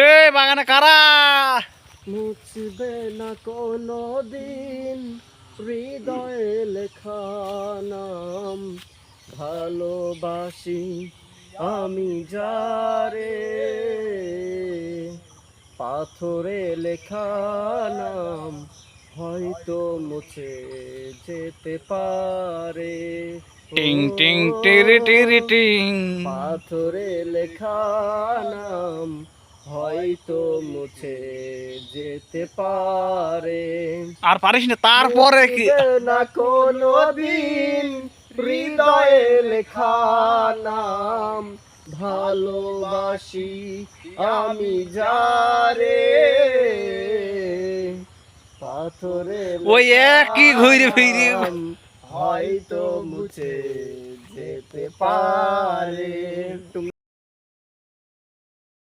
এ বাগানে কারা মুছবে না কোনো দিন হৃদয়ে লেখা নাম, ভালোবাসি আমি যারে, পাথরে লেখা নাম হয়তো মুছে যেতে পারে। টিং টিং টিরি টিরি টিং। পাথরে লেখা নাম হয়তো মুছে যেতে পারে। আর পারিস না তারপরে কি মুছবে না কোনো দিন হৃদয়ে লেখা নাম, ভালোবাসি আমি যারে, পাথরে ওই লেখা একই ঘুরে ফিরে নাম হয়তো মুছে যেতে পারে।